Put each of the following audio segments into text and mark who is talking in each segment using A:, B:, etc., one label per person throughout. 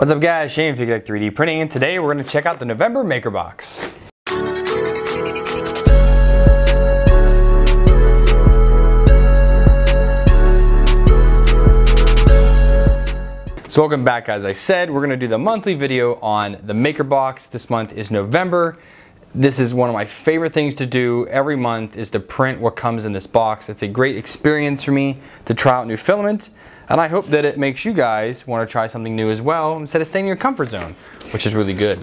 A: What's up guys, Shane from Fugatech 3D Printing, and today we're going to check out the November MakerBox. So welcome back. As I said, we're going to do the monthly video on the MakerBox. This month is November. This is one of my favorite things to do every month, is to print what comes in this box. It's a great experience for me to try out new filament, and I hope that it makes you guys want to try something new as well instead of staying in your comfort zone, which is really good.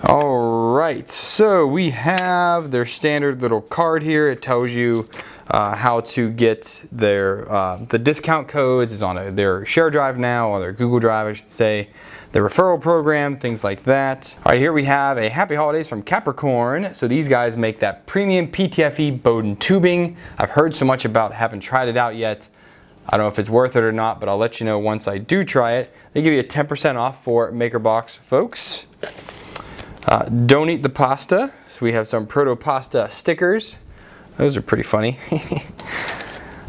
A: Alright, so we have their standard little card here. It tells you how to get their the discount codes. Is on their share drive now, or their Google Drive I should say, the referral program, things like that. Alright, here we have a Happy Holidays from Capricorn. So these guys make that premium PTFE Bowden tubing. I've heard so much about it, haven't tried it out yet. I don't know if it's worth it or not, but I'll let you know once I do try it. They give you a 10% off for MakerBox folks. Don't eat the pasta. So we have some Protopasta stickers. Those are pretty funny.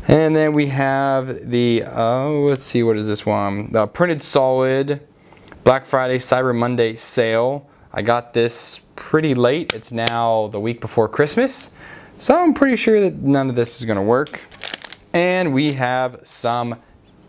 A: And then we have the, let's see, what is this one? The printed solid Black Friday, Cyber Monday sale. I got this pretty late. It's now the week before Christmas. So I'm pretty sure that none of this is gonna work. And we have some,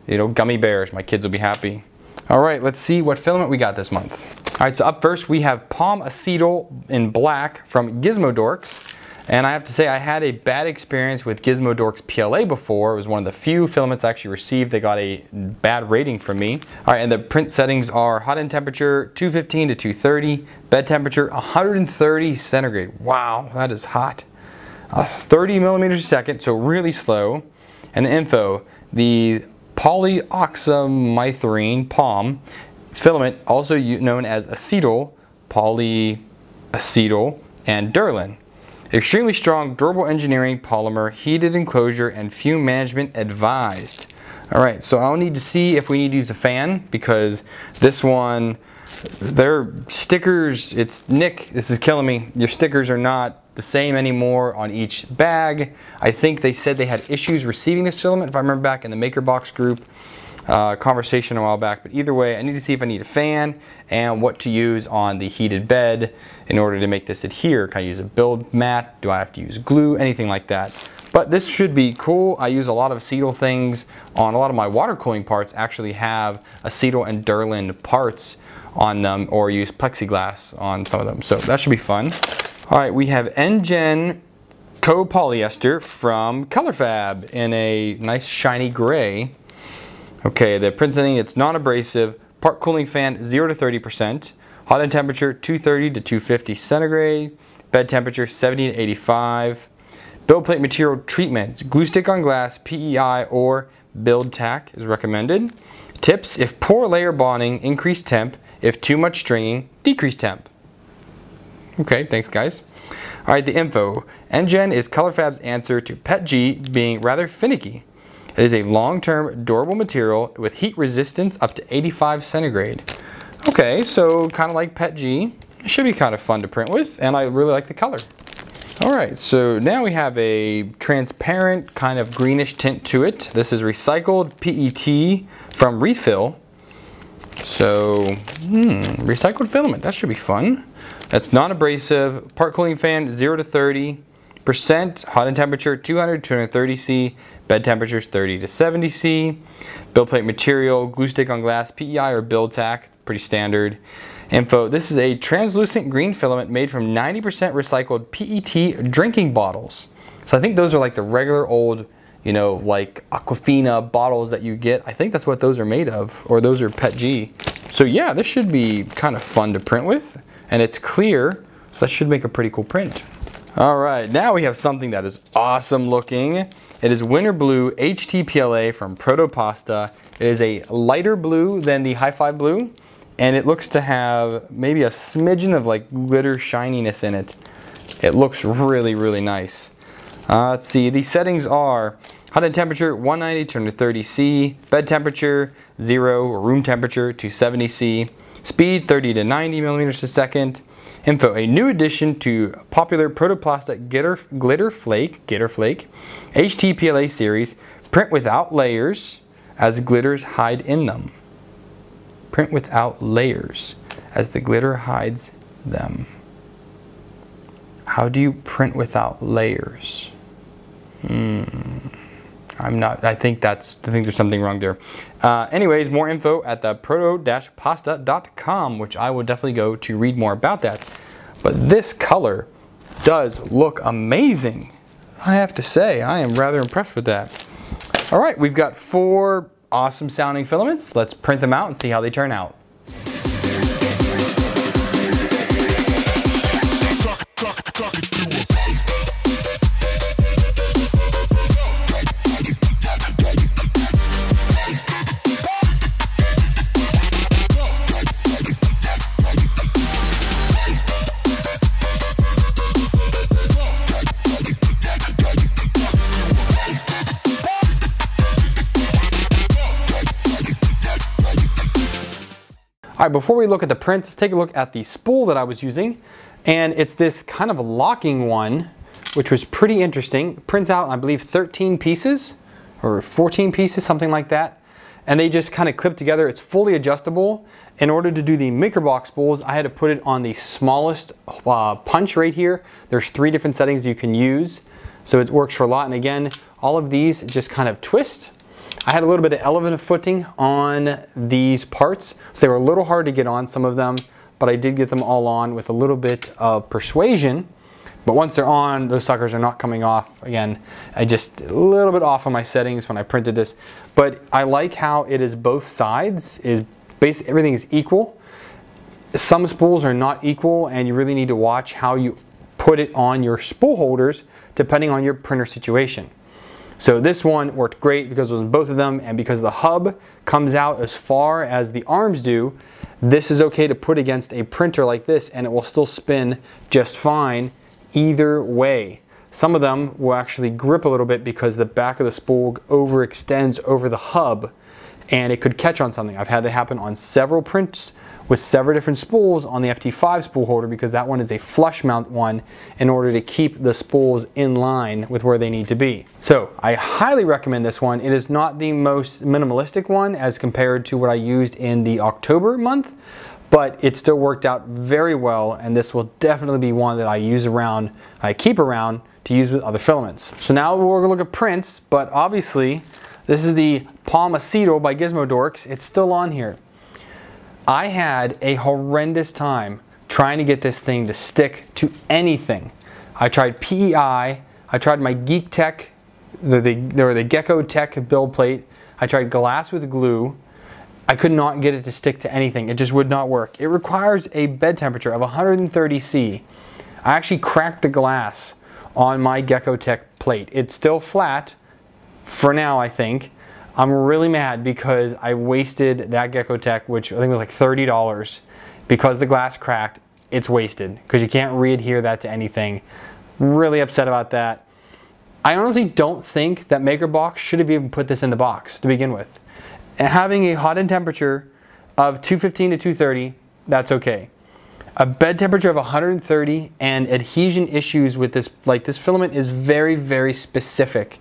A: gummy bears. My kids will be happy. All right, let's see what filament we got this month. All right, so up first we have POM Acetal in black from GizmoDorks. And I have to say, I had a bad experience with GizmoDorks PLA before. It was one of the few filaments I actually received. They got a bad rating from me. All right, and the print settings are hot end temperature 215 to 230, bed temperature 130 centigrade. Wow, that is hot. 30 millimeters a second, so really slow. And the info, the polyoxamethylene POM filament, also known as acetal, polyacetal, and Durlin. Extremely strong, durable engineering polymer, heated enclosure, and fume management advised. Alright, so I'll need to see if we need to use a fan, because this one, their stickers, Nick, this is killing me. Your stickers are not the same anymore on each bag. I think they said they had issues receiving this filament, if I remember back in the MakerBox group conversation a while back. But either way, I need to see if I need a fan and what to use on the heated bed in order to make this adhere. Can I use a build mat? Do I have to use glue? Anything like that. But this should be cool. I use a lot of acetal things on a lot of my water cooling parts. Actually have acetal and Durlin parts on them, or use plexiglass on some of them. So that should be fun. All right, we have NGEN copolyester from Colorfabb in a nice shiny gray. Okay, the print setting, it's non-abrasive, part cooling fan 0 to 30%, hot end temperature 230 to 250 centigrade, bed temperature 70 to 85, build plate material treatment, glue stick on glass, PEI or build tack is recommended. Tips, if poor layer bonding, increase temp, if too much stringing, decrease temp. Okay, thanks guys. All right, the info. NGEN is Colorfabb's answer to PETG being rather finicky. It is a long-term durable material with heat resistance up to 85 centigrade. Okay, so kind of like PETG. It should be kind of fun to print with, and I really like the color. All right, so now we have a transparent kind of greenish tint to it. This is recycled PET from Refill. So, recycled filament, that should be fun. That's non-abrasive, part cooling fan 0 to 30%, hot end temperature 200 to 230 C, bed temperatures 30 to 70 C, build plate material, glue stick on glass, PEI or build tack, pretty standard. Info, this is a translucent green filament made from 90% recycled PET drinking bottles. So I think those are like the regular old, like Aquafina bottles that you get. I think that's what those are made of, or those are PETG. So yeah, this should be kind of fun to print with, and it's clear, so that should make a pretty cool print. All right, now we have something that is awesome looking. It is Winter Blue HT-PLA from Protopasta. It is a lighter blue than the Hi-Fi blue, and it looks to have maybe a smidgen of like glitter shininess in it. It looks really, really nice. Let's see, the settings are hot end temperature 190 to 230 C, bed temperature 0, room temperature 270 C, speed 30 to 90 millimeters a second. Info, a new addition to popular Protopasta Glitter Flake HT-PLA series, print without layers as glitters hide in them. Print without layers, as the glitter hides them. How do you print without layers? I think there's something wrong there. Anyways, more info at the proto-pasta.com, which I would definitely go to read more about that. But this color does look amazing. I have to say, I am rather impressed with that. All right, we've got 4 awesome sounding filaments. Let's print them out and see how they turn out. All right, before we look at the prints, let's take a look at the spool that I was using. And it's this kind of locking one, which was pretty interesting. It prints out, I believe, 13 pieces or 14 pieces, something like that. And they just kind of clip together. It's fully adjustable. In order to do the MakerBox spools, I had to put it on the smallest punch right here. There's 3 different settings you can use. So it works for a lot. And again, all of these just kind of twist. I had a little bit of elevated footing on these parts, so they were a little hard to get on, some of them, but I did get them all on with a little bit of persuasion. But once they're on, those suckers are not coming off. Again, I just a little bit off on my settings when I printed this, but I like how it is both sides, basically everything is equal. Some spools are not equal, and you really need to watch how you put it on your spool holders depending on your printer situation. So this one worked great because it was in both of them, and because the hub comes out as far as the arms do, this is okay to put against a printer like this and it will still spin just fine either way. Some of them will actually grip a little bit because the back of the spool overextends over the hub and it could catch on something. I've had that happen on several prints with several different spools on the FT5 spool holder because that one is a flush mount one in order to keep the spools in line with where they need to be. So I highly recommend this one. It is not the most minimalistic one as compared to what I used in the October month, but it still worked out very well, and this will definitely be one that I keep around to use with other filaments. So now we're gonna look at prints, but obviously this is the POM Acetal by GizmoDorks. It's still on here. I had a horrendous time trying to get this thing to stick to anything. I tried PEI, I tried my GeekTech, the GeckoTech build plate, I tried glass with glue. I could not get it to stick to anything. It just would not work. It requires a bed temperature of 130 C. I actually cracked the glass on my GeckoTech plate. It's still flat for now, I think. I'm really mad because I wasted that GeckoTech, which I think was like $30, because the glass cracked. It's wasted because you can't re-adhere that to anything. Really upset about that. I honestly don't think that MakerBox should have even put this in the box to begin with. And having a hot end temperature of 215 to 230, that's okay. A bed temperature of 130 and adhesion issues with this, like this filament is very, very specific.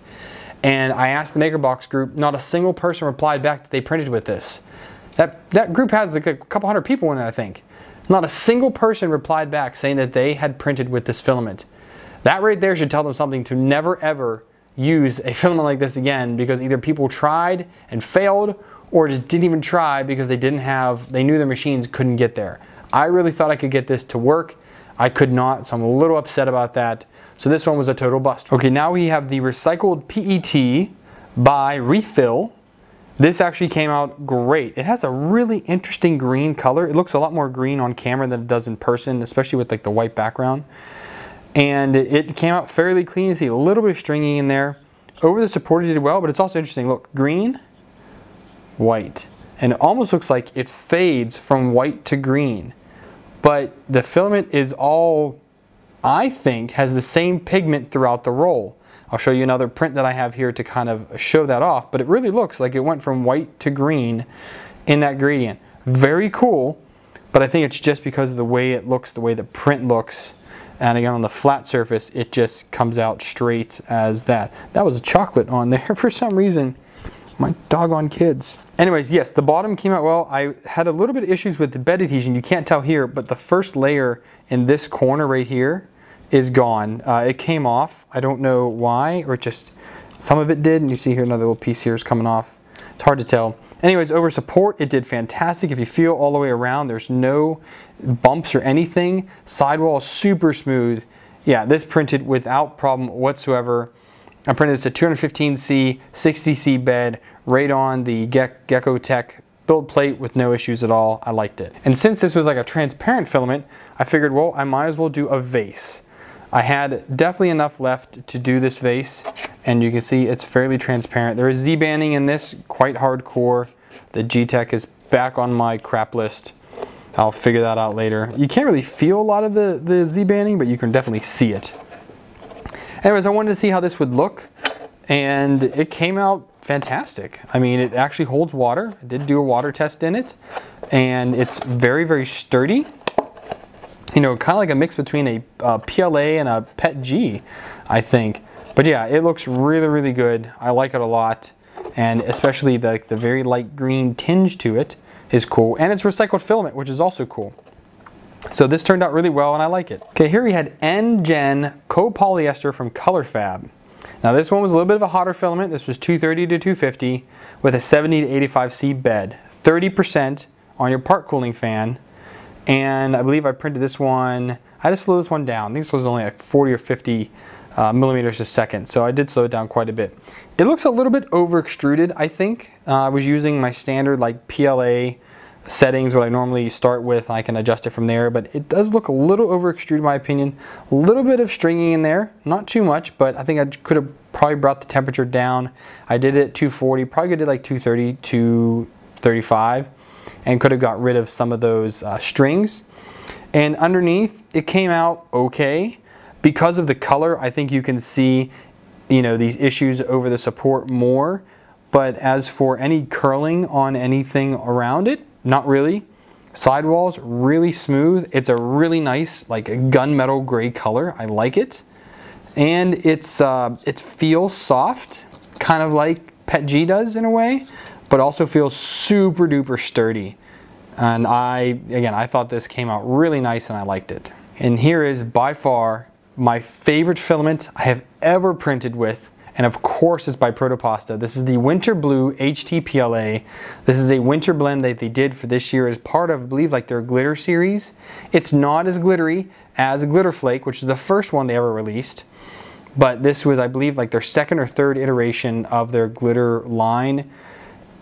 A: And I asked the MakerBox group, not a single person replied back that they printed with this. That group has like a couple hundred people in it, I think. Not a single person replied back saying that they had printed with this filament. That right there should tell them something to never ever use a filament like this again, because either people tried and failed or just didn't even try because they knew their machines couldn't get there. I really thought I could get this to work. I could not, so I'm a little upset about that. So this one was a total bust. Okay, now we have the recycled PET by Refill. This actually came out great. It has a really interesting green color. It looks a lot more green on camera than it does in person, especially with like the white background. And it came out fairly clean. You see a little bit of stringing in there. Over the support it did well, but it's also interesting. Look, green, white. And it almost looks like it fades from white to green. But the filament is all, I think, has the same pigment throughout the roll. I'll show you another print that I have here to kind of show that off, but it really looks like it went from white to green in that gradient. Very cool, but I think it's just because of the way it looks, the way the print looks, and again on the flat surface it just comes out straight as that. That was a chocolate on there for some reason. My doggone kids. Anyways, yes, the bottom came out well. I had a little bit of issues with the bed adhesion. You can't tell here, but the first layer in this corner right here is gone. It came off. I don't know why, or just some of it did. And you see here another little piece here is coming off. It's hard to tell. Anyways, over support, it did fantastic. If you feel all the way around, there's no bumps or anything. Sidewall is super smooth. Yeah, this printed without problem whatsoever. I printed this at 215C, 60C bed, right on the Gecko-Tech build plate with no issues at all. I liked it. And since this was like a transparent filament, I figured, well, I might as well do a vase. I had definitely enough left to do this vase, and you can see it's fairly transparent. There is Z-banding in this, quite hardcore. The G-Tech is back on my crap list. I'll figure that out later. You can't really feel a lot of the Z-banding, but you can definitely see it. Anyways, I wanted to see how this would look, and it came out fantastic. I mean, it actually holds water. I did do a water test in it, and it's very, very sturdy. You know, kind of like a mix between a PLA and a PETG, I think. But yeah, it looks really, really good. I like it a lot, and especially the very light green tinge to it is cool. And it's recycled filament, which is also cool. So this turned out really well, and I like it. Okay, here we had NGEN copolyester from Colorfabb. Now this one was a little bit of a hotter filament. This was 230 to 250 with a 70 to 85C bed. 30% on your part cooling fan. And I believe I printed this one, I had to slow this one down. I think this was only like 40 or 50 millimeters a second. So I did slow it down quite a bit. It looks a little bit over extruded, I think. I was using my standard like PLA settings, what I normally start with. I can adjust it from there, but it does look a little over extruded in my opinion. A little bit of stringing in there, not too much, but I think I could have probably brought the temperature down. I did it at 240, probably did like 230, 235, and could have got rid of some of those strings. And underneath, it came out okay. Because of the color, I think you can see, you know, these issues over the support more. But as for any curling on anything around it, not really. Sidewalls, really smooth. It's a really nice, like a gunmetal gray color. I like it. And it feels soft, kind of like PETG does in a way, but also feels super duper sturdy. And I thought this came out really nice and I liked it. And here is by far my favorite filament I have ever printed with. And of course it's by Protopasta. This is the Winter Blue HT-PLA. This is a winter blend that they did for this year as part of, I believe, like their glitter series. It's not as glittery as a Glitter Flake, which is the first one they ever released. But this was, I believe, like their second or third iteration of their glitter line.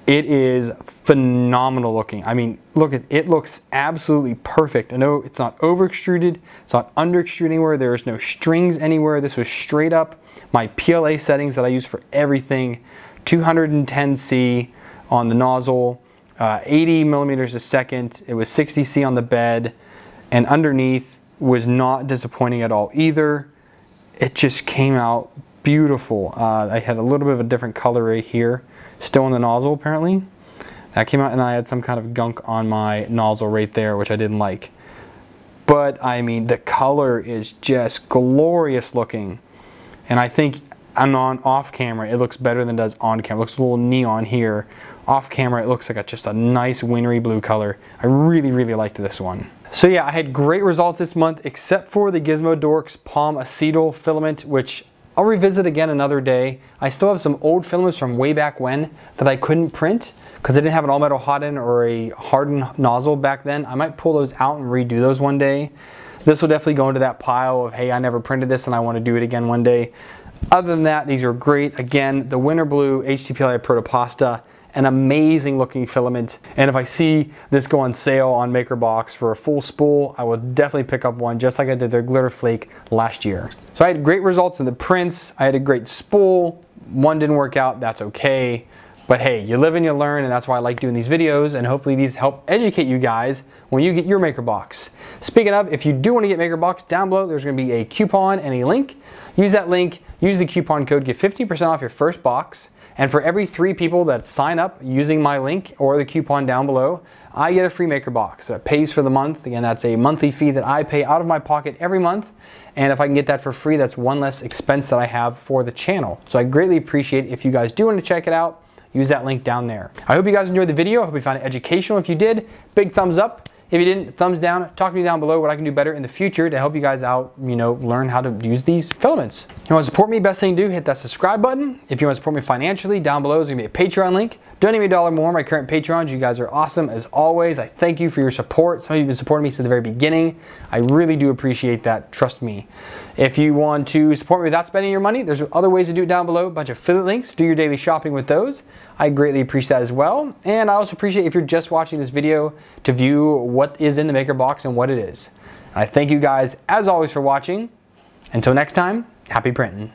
A: It is phenomenal looking. I mean, look at it, looks absolutely perfect. I know it's not over extruded, it's not under extruded anywhere, there's no strings anywhere. This was straight up my PLA settings that I use for everything. 210C on the nozzle, 80 millimeters a second. It was 60C on the bed, and underneath was not disappointing at all either. It just came out beautiful. I had a little bit of a different color right here, still on the nozzle apparently. That came out, and I had some kind of gunk on my nozzle right there, which I didn't like. But I mean, the color is just glorious looking. And I think off camera, it looks better than it does on camera. It looks a little neon here. Off camera, it looks like just a nice wintry blue color. I really, really liked this one. So yeah, I had great results this month, except for the GizmoDorks POM Acetal filament, which I'll revisit again another day. I still have some old filaments from way back when that I couldn't print because I didn't have an all metal hot end or a hardened nozzle back then. I might pull those out and redo those one day. This will definitely go into that pile of, hey, I never printed this and I want to do it again one day. Other than that, these are great. Again, the Winter Blue HT-PLA Protopasta, an amazing looking filament. And if I see this go on sale on MakerBox for a full spool, I will definitely pick up one, just like I did their Glitter Flake last year. So I had great results in the prints. I had a great spool. One didn't work out, that's okay. But hey, you live and you learn, and that's why I like doing these videos, and hopefully these help educate you guys when you get your MakerBox. Speaking of, if you do want to get MakerBox, down below there's going to be a coupon and a link. Use that link, use the coupon code, get 50% off your first box. And for every 3 people that sign up using my link or the coupon down below, I get a free MakerBox. So it pays for the month. Again, that's a monthly fee that I pay out of my pocket every month. And if I can get that for free, that's one less expense that I have for the channel. So I greatly appreciate it. If you guys do want to check it out,
B: use that link down there. I hope you guys enjoyed the video. I hope you found it educational. If you did, big thumbs up. If you didn't, thumbs down. Talk to me down below what I can do better in the future to help you guys out, learn how to use these filaments. If you want to support me, best thing to do, hit that subscribe button. If you want to support me financially, down below is going to be a Patreon link. Donate me $1 more, my current Patrons. You guys are awesome as always. I thank you for your support. Some of you have been supporting me since the very beginning. I really do appreciate that, trust me. If you want to support me without spending your money, there's other ways to do it down below. A bunch of affiliate links. Do your daily shopping with those. I greatly appreciate that as well. And I also appreciate if you're just watching this video to view what is in the MakerBox and what it is. I thank you guys, as always, for watching. Until next time, happy printing.